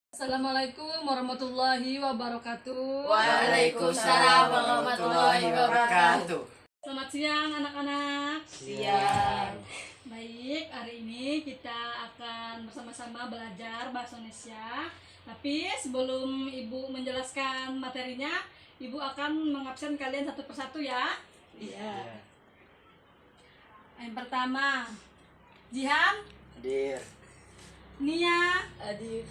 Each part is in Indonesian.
Assalamualaikum warahmatullahi wabarakatuh. Waalaikumsalam warahmatullahi wabarakatuh. Selamat siang anak-anak. Siang. Baik, hari ini kita akan bersama-sama belajar bahasa Indonesia. Tapi sebelum Ibu menjelaskan materinya, Ibu akan mengabsen kalian satu persatu ya. Iya. Yang pertama, Jihan, Hadir. Nia, Hadir.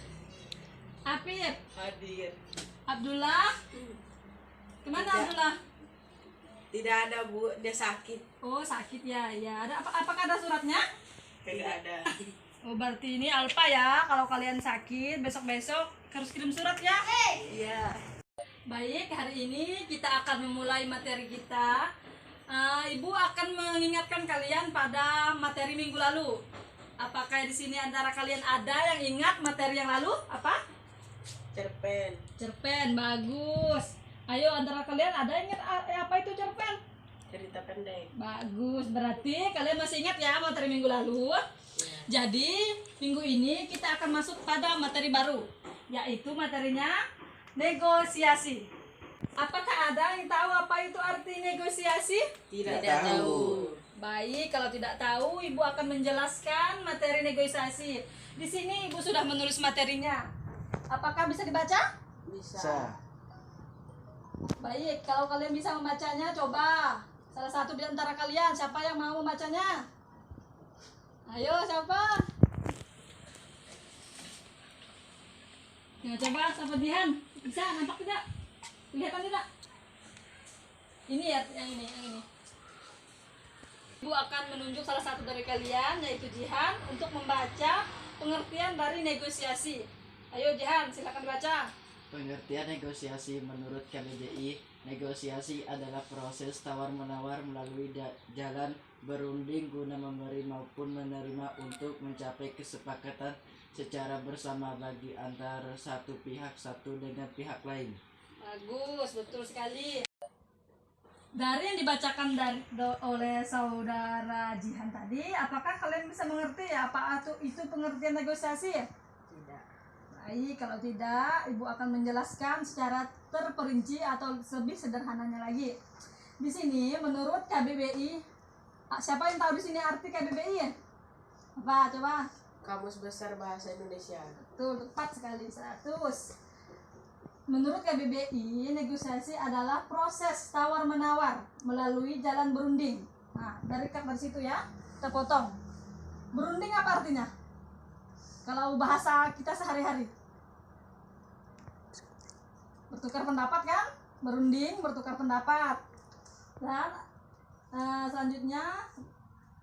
Apip, Hadir. Abdullah. Kemana Tidak. Abdullah? Tidak ada, Bu, dia sakit. Oh, sakit ya. Ya, apakah ada suratnya? Tidak ada. Oh, berarti ini Alfa ya. Kalau kalian sakit, besok-besok harus kirim surat ya. Iya. Baik, hari ini kita akan memulai materi kita. Ibu akan mengingatkan kalian pada materi minggu lalu. Apakah di sini antara kalian ada yang ingat materi yang lalu? Apa? Cerpen. Cerpen, bagus. Ayo, antara kalian ada yang ingat apa itu cerpen? Cerita pendek. Bagus, berarti kalian masih ingat ya materi minggu lalu. Iya. Jadi minggu ini kita akan masuk pada materi baru, yaitu materinya negosiasi. Apakah ada yang tahu apa itu arti negosiasi? Tidak tahu. Baik, kalau tidak tahu, Ibu akan menjelaskan materi negosiasi. Di sini Ibu sudah menulis materinya. Apakah bisa dibaca? Bisa. Baik, kalau kalian bisa membacanya, coba. Salah satu di antara kalian, siapa yang mau membacanya? Ayo, siapa? Ya, coba, siapa Dihan? Bisa, nampak tidak? Kelihatan tidak? Ini ya, yang ini. Ibu akan menunjuk salah satu dari kalian, yaitu Jihan, untuk membaca pengertian dari negosiasi. Ayo Jihan, silakan baca. Pengertian negosiasi menurut KBBI, negosiasi adalah proses tawar-menawar melalui jalan berunding guna memberi maupun menerima untuk mencapai kesepakatan secara bersama bagi antara satu pihak satu dengan pihak lain. Bagus, betul sekali. Dari yang dibacakan oleh saudara Jihan tadi, apakah kalian bisa mengerti ya apa itu pengertian negosiasi? Tidak. Baik, kalau tidak, Ibu akan menjelaskan secara terperinci atau lebih sederhananya lagi. Di sini, menurut KBBI, siapa yang tahu di sini arti KBBI? Apa? Coba. Kamus Besar Bahasa Indonesia. Betul, tepat sekali. 100. Menurut KBBI, negosiasi adalah proses tawar-menawar melalui jalan berunding. Nah, dari situ ya, kita potong. Berunding apa artinya? Kalau bahasa kita sehari-hari. Bertukar pendapat kan? Berunding, bertukar pendapat. Dan selanjutnya,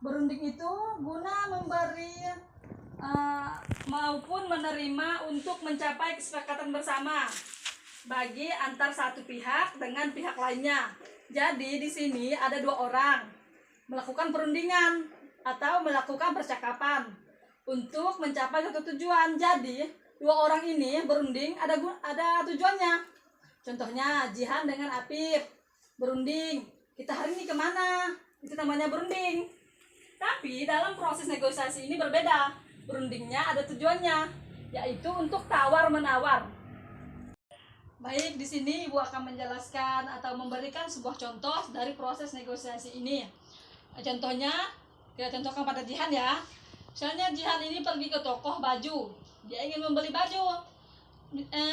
berunding itu guna memberi maupun menerima untuk mencapai kesepakatan bersama bagi antar satu pihak dengan pihak lainnya. Jadi di sini ada dua orang melakukan perundingan atau melakukan percakapan untuk mencapai satu tujuan. Jadi dua orang ini berunding ada tujuannya. Contohnya Jihan dengan Apip berunding, kita hari ini kemana? Itu namanya berunding. Tapi dalam proses negosiasi ini berbeda. Berundingnya ada tujuannya, yaitu untuk tawar-menawar. Baik, di sini Ibu akan menjelaskan atau memberikan sebuah contoh dari proses negosiasi ini. Contohnya, kita contohkan pada Jihan ya. Misalnya Jihan ini pergi ke toko baju, dia ingin membeli baju.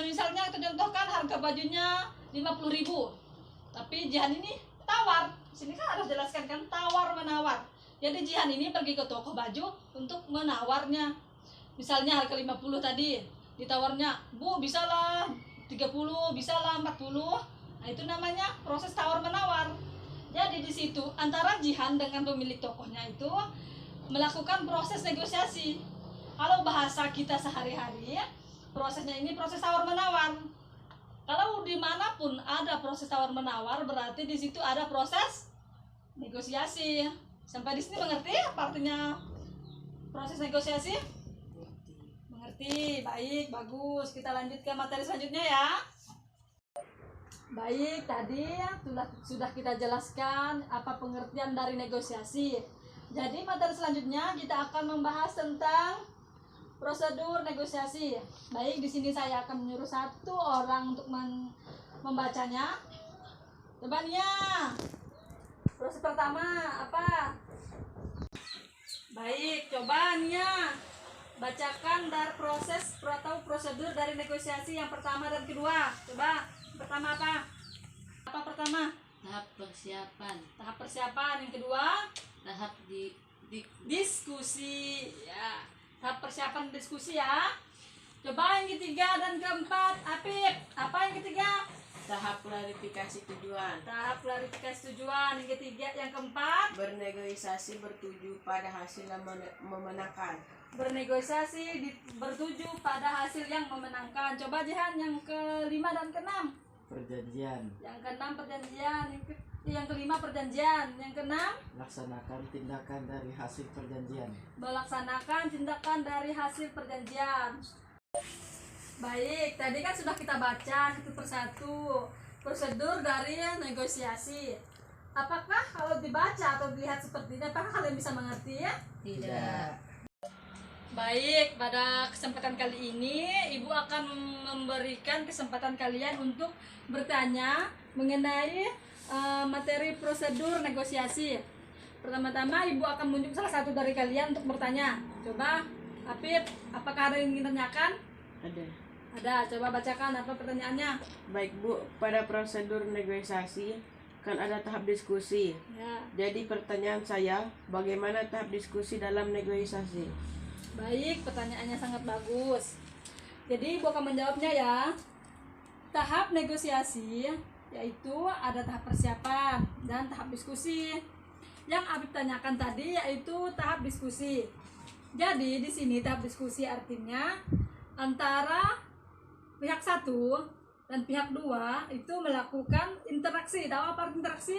Misalnya kita contohkan harga bajunya 50.000. Tapi Jihan ini tawar. Di sini kan harus jelaskan kan tawar-menawar. Jadi Jihan ini pergi ke toko baju untuk menawarnya. Misalnya harga 50 tadi, ditawarnya, "Bu, bisa lah 30, bisa lah 40. Nah, itu namanya proses tawar-menawar. Jadi di situ antara Jihan dengan pemilik tokonya itu melakukan proses negosiasi. Kalau bahasa kita sehari-hari, prosesnya ini proses tawar-menawar. Kalau dimanapun ada proses tawar-menawar, berarti di situ ada proses negosiasi. Sampai di sini mengerti apa artinya proses negosiasi? Mengerti. Baik, bagus. Kita lanjut ke materi selanjutnya ya. Baik, tadi sudah kita jelaskan apa pengertian dari negosiasi. Jadi materi selanjutnya kita akan membahas tentang prosedur negosiasi. Baik, di sini saya akan menyuruh satu orang untuk membacanya. Coba Nia. Proses pertama apa? Baik, coba Nia bacakan dari proses atau prosedur dari negosiasi yang pertama dan kedua. Coba pertama apa? Apa pertama? Tahap persiapan. Tahap persiapan. Yang kedua, Tahap diskusi. Ya, tahap persiapan diskusi ya. Coba yang ketiga dan keempat, Apip. Apa yang ketiga? tahap klarifikasi tujuan. Tahap klarifikasi tujuan. Yang ketiga, yang keempat, Bernegosiasi bertuju pada hasil yang memenangkan. bernegosiasi bertuju pada hasil yang memenangkan. Coba Jihan yang kelima dan keenam. Perjanjian. Yang keenam perjanjian, yang kelima perjanjian, yang keenam Laksanakan tindakan dari hasil perjanjian. melaksanakan tindakan dari hasil perjanjian. Baik, tadi kan sudah kita baca satu persatu prosedur dari negosiasi. Apakah kalau dibaca atau dilihat seperti ini, apakah kalian bisa mengerti ya? Tidak. Baik, pada kesempatan kali ini Ibu akan memberikan kesempatan kalian untuk bertanya mengenai materi prosedur negosiasi. Pertama-tama Ibu akan menunjuk salah satu dari kalian untuk bertanya. Coba, Apip, apakah ada yang ingin tanyakan? Ada. Ada, coba bacakan apa pertanyaannya. Baik Bu, pada prosedur negosiasi kan ada tahap diskusi. Ya, Jadi pertanyaan saya, bagaimana tahap diskusi dalam negosiasi? baik, pertanyaannya sangat bagus. Jadi Ibu akan menjawabnya ya. Tahap negosiasi yaitu ada tahap persiapan dan tahap diskusi. Yang Apip tanyakan tadi yaitu tahap diskusi. Jadi di sini tahap diskusi artinya antara pihak satu dan pihak dua itu melakukan interaksi. Tahu apa interaksi?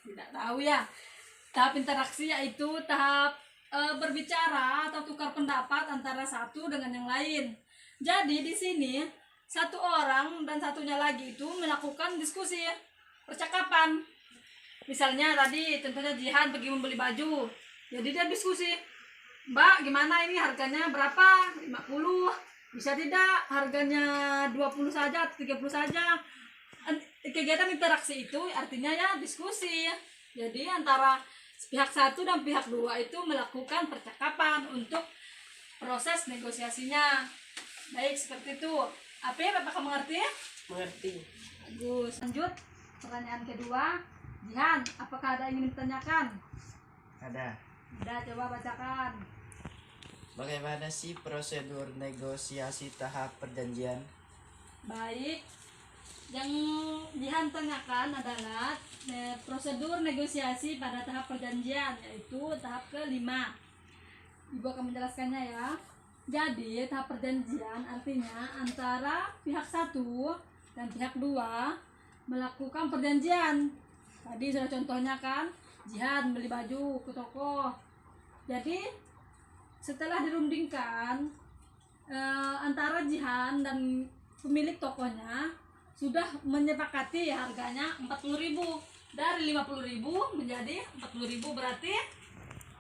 Tidak tahu ya. Tahap interaksi yaitu tahap berbicara atau tukar pendapat antara satu dengan yang lain. Jadi di sini satu orang dan satunya lagi itu melakukan diskusi, percakapan. Misalnya tadi contohnya Jihan pergi membeli baju. Jadi dia diskusi. Mbak, gimana ini harganya berapa? 50. Bisa tidak harganya 20 saja atau 30 saja? Kegiatan interaksi itu artinya ya diskusi. Jadi antara pihak satu dan pihak dua itu melakukan percakapan untuk proses negosiasinya. Baik, seperti itu. Apakah kamu mengerti? Mengerti. Bagus. Lanjut, pertanyaan kedua. Jihan, apakah ada yang ingin ditanyakan? Ada. Udah, coba bacakan. Bagaimana sih prosedur negosiasi tahap perjanjian? Baik, yang Jihan tanyakan adalah prosedur negosiasi pada tahap perjanjian, yaitu tahap kelima. Ibu akan menjelaskannya ya. Jadi tahap perjanjian artinya antara pihak satu dan pihak dua melakukan perjanjian. Tadi sudah contohnya kan, Jihan beli baju ke toko. Jadi setelah dirundingkan antara Jihan dan pemilik tokonya sudah menyepakati harganya 40.000, dari 50.000 menjadi 40.000, berarti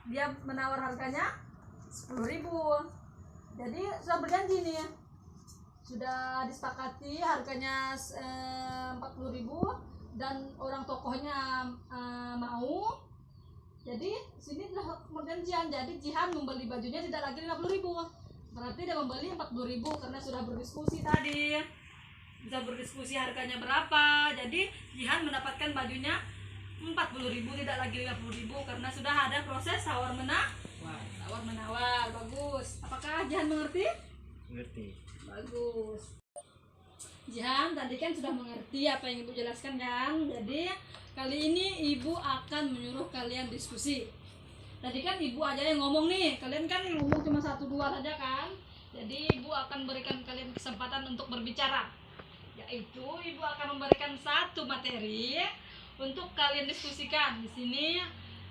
dia menawar harganya 10.000. Jadi sudah berjanji nih, sudah disepakati harganya 40.000 dan orang tokohnya mau. Jadi sini telah perjanjian. Jadi Jihan membeli bajunya tidak lagi 50.000, berarti dia membeli 40.000 karena sudah berdiskusi tadi. Bisa berdiskusi harganya berapa. Jadi Jihan mendapatkan bajunya 40.000, tidak lagi 50.000 karena sudah ada proses tawar menawar. Bagus. Apakah Jihan mengerti? Mengerti. Bagus. Jihan tadi kan sudah mengerti apa yang Ibu jelaskan kan. Jadi kali ini Ibu akan menyuruh kalian diskusi. Tadi kan Ibu aja yang ngomong nih, kalian kan ngomong cuma 1-2 saja kan. Jadi Ibu akan berikan kalian kesempatan untuk berbicara, yaitu Ibu akan memberikan satu materi untuk kalian diskusikan. Di sini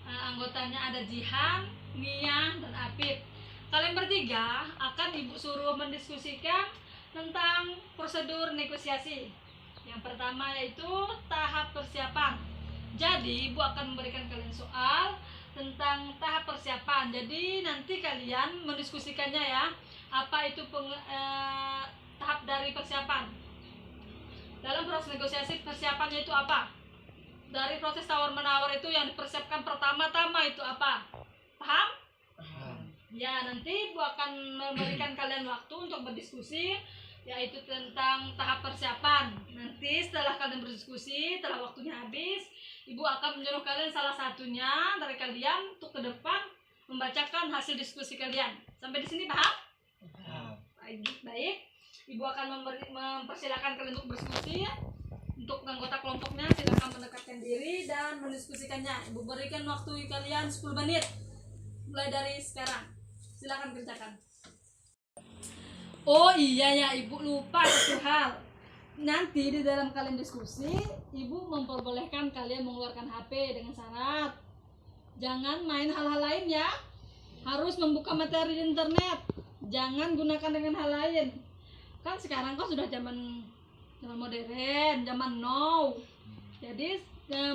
anggotanya ada Jihan, Nia, dan Apip. Kalian bertiga akan Ibu suruh mendiskusikan tentang prosedur negosiasi. Yang pertama yaitu tahap persiapan. Jadi Ibu akan memberikan kalian soal tentang tahap persiapan. Jadi nanti kalian mendiskusikannya ya, apa itu tahap dari persiapan. Dalam proses negosiasi, persiapannya itu apa? Dari proses tawar-menawar itu yang dipersiapkan pertama-tama itu apa? Paham? Ya, nanti Ibu akan memberikan kalian waktu untuk berdiskusi, yaitu tentang tahap persiapan. Nanti setelah kalian berdiskusi, setelah waktunya habis, Ibu akan menyuruh kalian salah satunya dari kalian untuk ke depan membacakan hasil diskusi kalian. Sampai di sini paham? Baik. Ibu akan mempersilahkan kalian untuk berdiskusi. Untuk anggota kelompoknya silakan mendekatkan diri dan mendiskusikannya. Ibu berikan waktu kalian 10 menit. Mulai dari sekarang. Silakan kerjakan. Oh iya ya, Ibu lupa satu hal. Nanti di dalam kalian diskusi, Ibu memperbolehkan kalian mengeluarkan HP dengan syarat jangan main hal-hal lain ya. Harus membuka materi di internet. Jangan gunakan dengan hal lain. Kan sekarang kan sudah zaman modern, zaman now. Jadi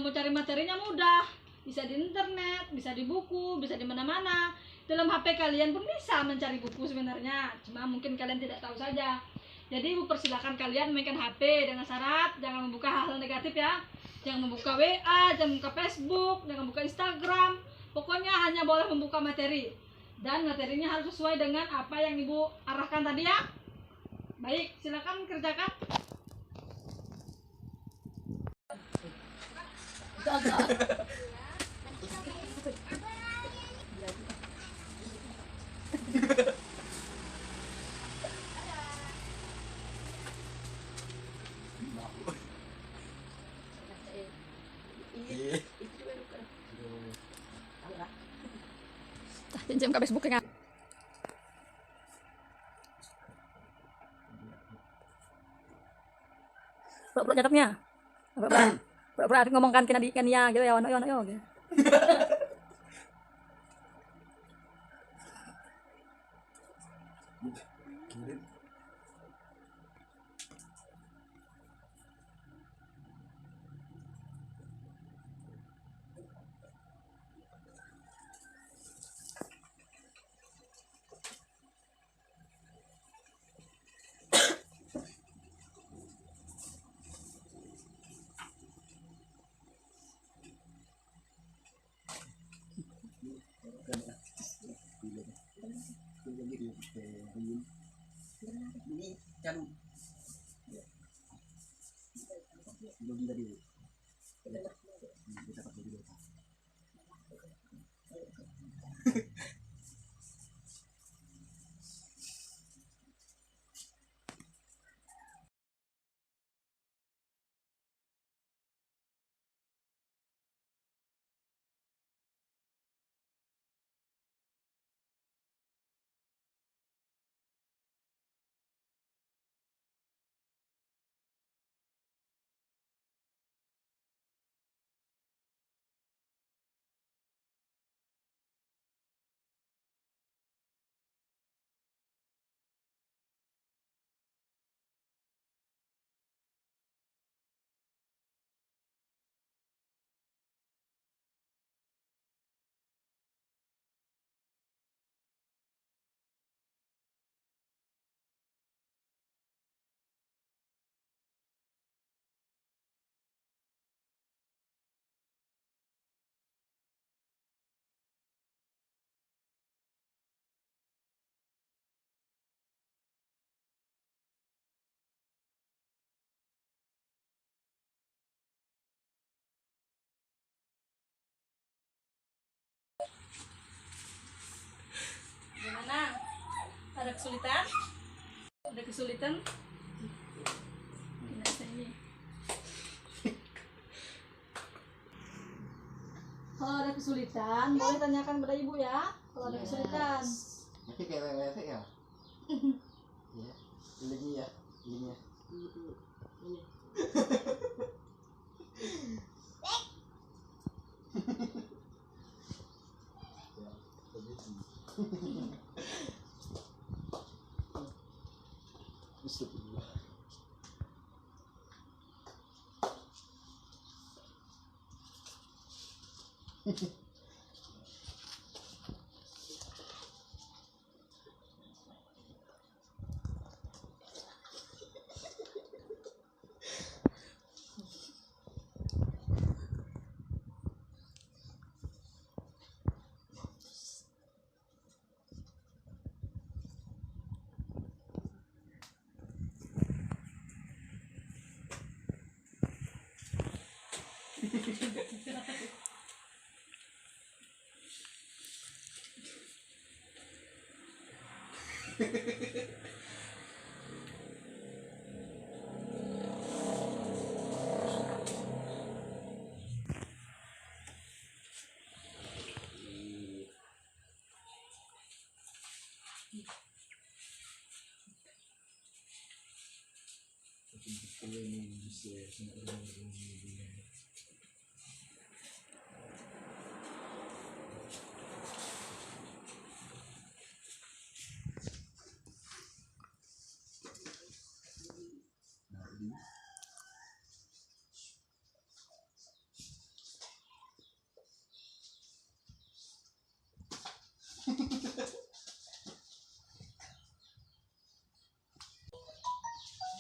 mau cari materinya mudah. Bisa di internet, bisa di buku, bisa di mana-mana. Dalam HP kalian pun bisa mencari buku sebenarnya, cuma mungkin kalian tidak tahu saja. Jadi Ibu persilakan kalian mainkan HP dengan syarat jangan membuka hal-hal negatif ya. Jangan membuka WA, jangan membuka Facebook, jangan membuka Instagram. Pokoknya hanya boleh membuka materi. Dan materinya harus sesuai dengan apa yang Ibu arahkan tadi ya. Baik, silakan kerjakan. Jam ke Facebook kan. Pura-pura cakapnya. Pura-pura ngomongkan kena di ya gitu ya, ono gitu. Gimana? Ada kesulitan? Ada kesulitan? Ini. Kalau ada kesulitan, boleh tanyakan pada Ibu ya. Kalau ada kesulitan. Tapi kayak lele ya. Ya, lagi ya, ini ya.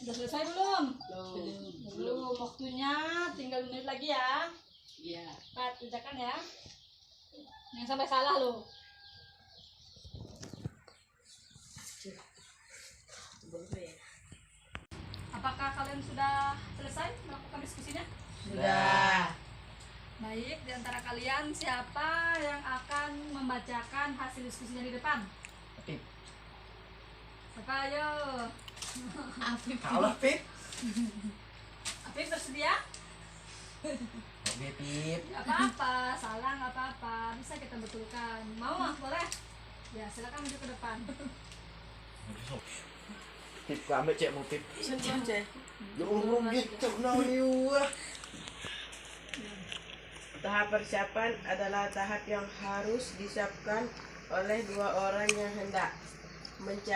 Udah selesai belum? Belum. Waktunya tinggal 2 menit lagi ya. Iya. Pat, kerjakan ya. Jangan sampai salah loh. Apakah kalian sudah selesai melakukan diskusinya? Sudah. Baik, di antara kalian siapa yang akan membacakan hasil diskusinya di depan? Pip. Siapa ayo? Kalau Pip. Apip bersedia? Oke Pip. Gak apa-apa, salah nggak apa-apa, bisa kita betulkan. Mau ah, boleh? Ya silakan maju ke depan. Pip, kau ambil cek mau Pip. Cek. Jom gitu nawiwa. Tahap persiapan adalah tahap yang harus disiapkan oleh dua orang yang hendak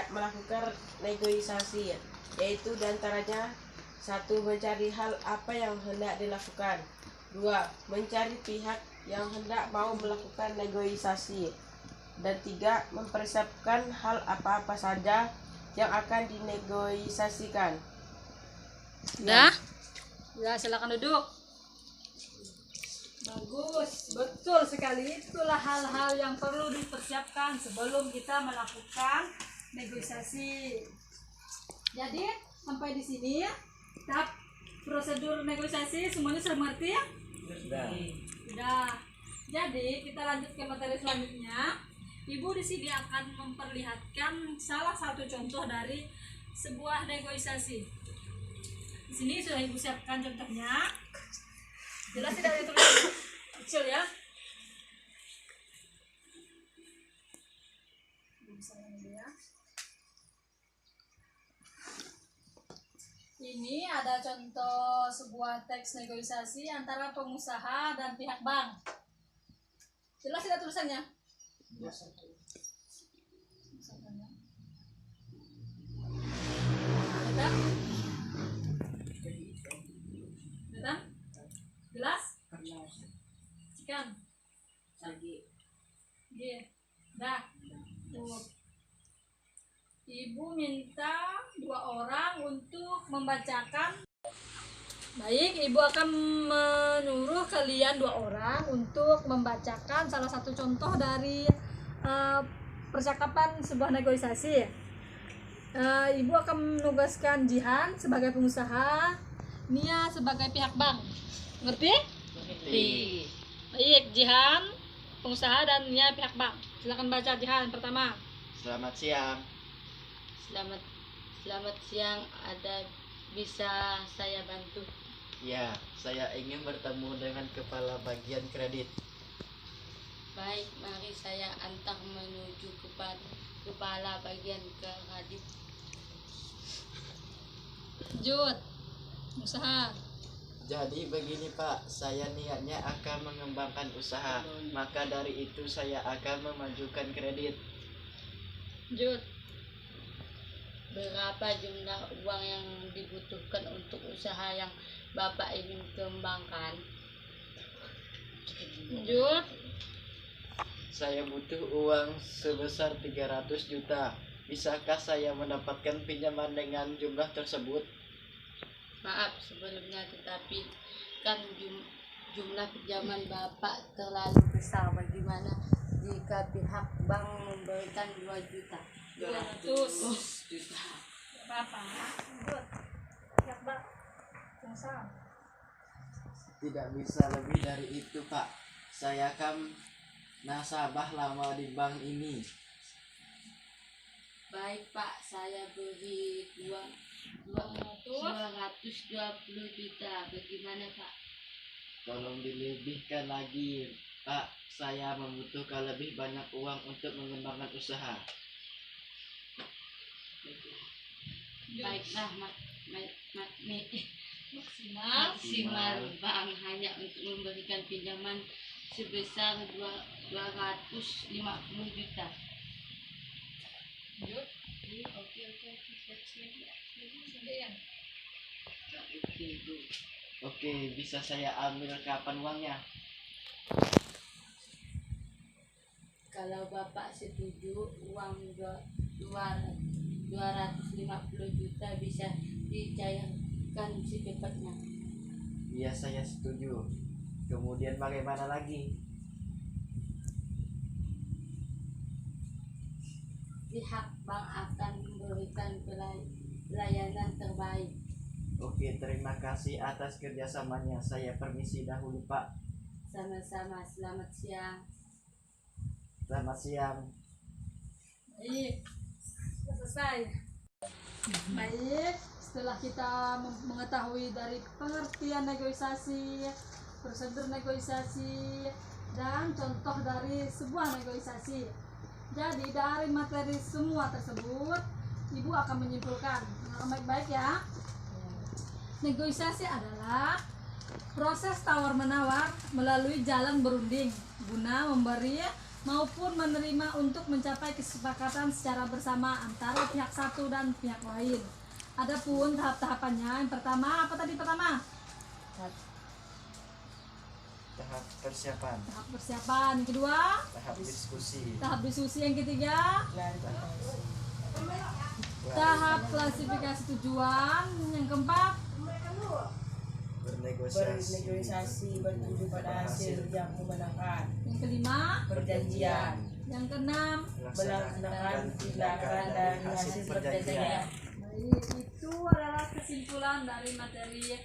melakukan negosiasi, yaitu diantaranya: 1. Mencari hal apa yang hendak dilakukan. 2. Mencari pihak yang hendak mau melakukan negosiasi. Dan 3. Mempersiapkan hal apa-apa saja yang akan dinegosiasikan. Udah? Ya silakan duduk. Bagus, betul sekali. Itulah hal-hal yang perlu dipersiapkan sebelum kita melakukan negosiasi. Jadi sampai di sini tahap prosedur negosiasi semuanya sudah mengerti ya? Sudah. Sudah. Jadi kita lanjut ke materi selanjutnya. Ibu di sini akan memperlihatkan salah satu contoh dari sebuah negosiasi. Di sini sudah ibu siapkan contohnya. Jelas tidak ada tulisan kecil ya? Ini ada contoh sebuah teks negosiasi antara pengusaha dan pihak bank. Jelas tidak tulisannya? Ada? Ada? Jelas? Sekian. Iya. Dah. Tuh. Ibu minta 2 orang untuk membacakan. Baik, ibu akan menyuruh kalian 2 orang untuk membacakan salah satu contoh dari percakapan sebuah negosiasi. Ibu akan menugaskan Jihan sebagai pengusaha, Nia sebagai pihak bank. Ngerti? Baik, Jihan pengusaha dan Nia pihak bank. Silakan baca Jihan pertama. Selamat siang. Selamat siang, ada bisa saya bantu? Ya, saya ingin bertemu dengan kepala bagian kredit. Baik, mari saya antar menuju kepala bagian kredit. Lanjut. Usaha. Jadi begini Pak, saya niatnya akan mengembangkan usaha, maka dari itu saya akan memajukan kredit. Lanjut. Berapa jumlah uang yang dibutuhkan untuk usaha yang Bapak ingin kembangkan? Lanjut. Saya butuh uang sebesar 300 juta. Bisakah saya mendapatkan pinjaman dengan jumlah tersebut? Maaf sebelumnya, tetapi kan jumlah pinjaman Bapak terlalu besar. Bagaimana jika pihak bank memberikan 2 juta? 200 juta. Apa? Lanjut. Pihak bank. Pengusaha. Tidak bisa lebih dari itu, Pak. Saya kan nasabah lama di bank ini. Baik Pak, saya beri uang 220 juta. Bagaimana Pak? Tolong dilebihkan lagi, Pak. Saya membutuhkan lebih banyak uang untuk mengembangkan usaha. Baiklah, maksimal bank hanya untuk memberikan pinjaman sebesar 250 juta. Oke, bisa saya ambil kapan uangnya? Kalau Bapak setuju, uang 250 juta bisa dicairkan secepatnya. Iya, saya setuju. Kemudian bagaimana lagi? Pihak bank akan memberikan pelayanan terbaik. Oke, terima kasih atas kerjasamanya. Saya permisi dahulu, Pak. Sama-sama, selamat siang. Selamat siang. Baik, sudah selesai. Baik, setelah kita mengetahui dari pengertian negosiasi, prosedur negosiasi, dan contoh dari sebuah negosiasi. Jadi dari materi semua tersebut, Ibu akan menyimpulkan baik-baik ya. Negosiasi adalah proses tawar-menawar melalui jalan berunding guna memberi maupun menerima untuk mencapai kesepakatan secara bersama antara pihak satu dan pihak lain. Adapun tahap-tahapannya, yang pertama apa tadi pertama? Tahap persiapan, Tahap persiapan. Yang kedua, tahap diskusi, tahap diskusi. Yang ketiga, tahap klasifikasi tujuan. Yang keempat, Bernegosiasi bertuju pada hasil yang memenangkan. yang kelima, Perjanjian. yang keenam. Melaksanakan tindakan dari hasil perjanjian. Baik, itu adalah kesimpulan dari materi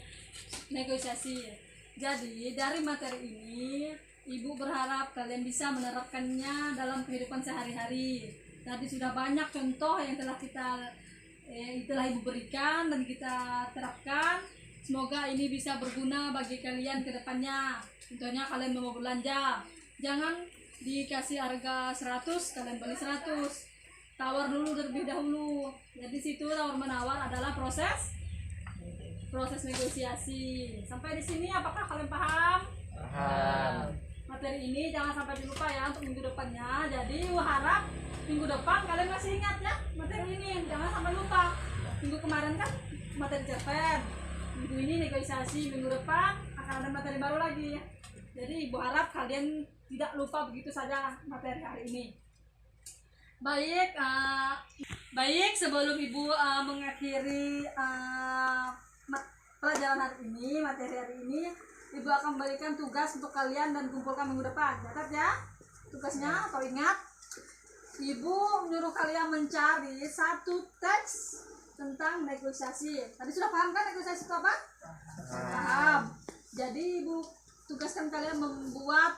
negosiasi. Jadi dari materi ini Ibu berharap kalian bisa menerapkannya dalam kehidupan sehari-hari. Tadi sudah banyak contoh yang telah Ibu berikan dan kita terapkan. Semoga ini bisa berguna bagi kalian ke depannya. Contohnya kalian mau belanja, jangan dikasih harga 100 kalian beli 100. Tawar dulu terlebih dahulu. Jadi situ tawar menawar adalah proses negosiasi. Sampai di sini apakah kalian paham? paham. Materi ini jangan sampai dilupa ya untuk minggu depannya. Jadi harap minggu depan kalian masih ingat ya materi ini. Jangan sampai lupa. Minggu kemarin kan materi cerpen, minggu ini negosiasi, minggu depan akan ada materi baru lagi. Jadi Ibu harap kalian tidak lupa begitu saja materi hari ini. Baik, sebelum Ibu mengakhiri pelajaran hari ini, materi hari ini, Ibu akan memberikan tugas untuk kalian dan kumpulkan minggu depan. Catat ya tugasnya atau ingat. Ibu menyuruh kalian mencari satu teks tentang negosiasi. Tadi sudah paham kan negosiasi itu apa? Paham. Jadi Ibu tugaskan kalian membuat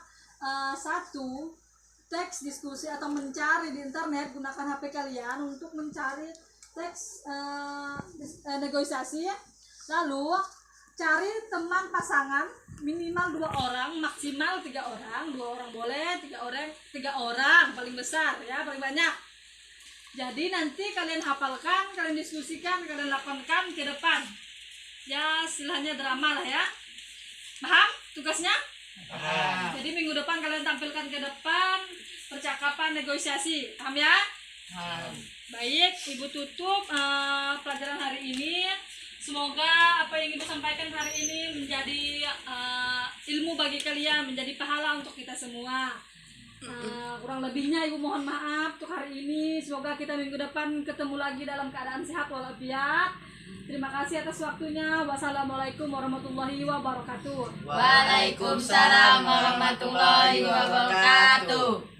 satu teks diskusi atau mencari di internet, gunakan HP kalian untuk mencari teks negosiasi. Lalu cari teman pasangan minimal 2 orang, maksimal 3 orang. 2 orang boleh, 3 orang paling besar ya, paling banyak. Jadi nanti kalian hafalkan, kalian diskusikan, kalian lakukan ke depan. Ya istilahnya drama lah ya. Paham tugasnya? Paham. Jadi minggu depan kalian tampilkan ke depan percakapan negosiasi. Paham ya? Paham. Baik, Ibu tutup pelajaran hari ini. Semoga apa yang Ibu sampaikan hari ini menjadi ilmu bagi kalian, menjadi pahala untuk kita semua. Kurang lebihnya Ibu mohon maaf untuk hari ini. Semoga kita minggu depan ketemu lagi dalam keadaan sehat walafiat. Terima kasih atas waktunya. Wassalamualaikum warahmatullahi wabarakatuh. Waalaikumsalam warahmatullahi wabarakatuh.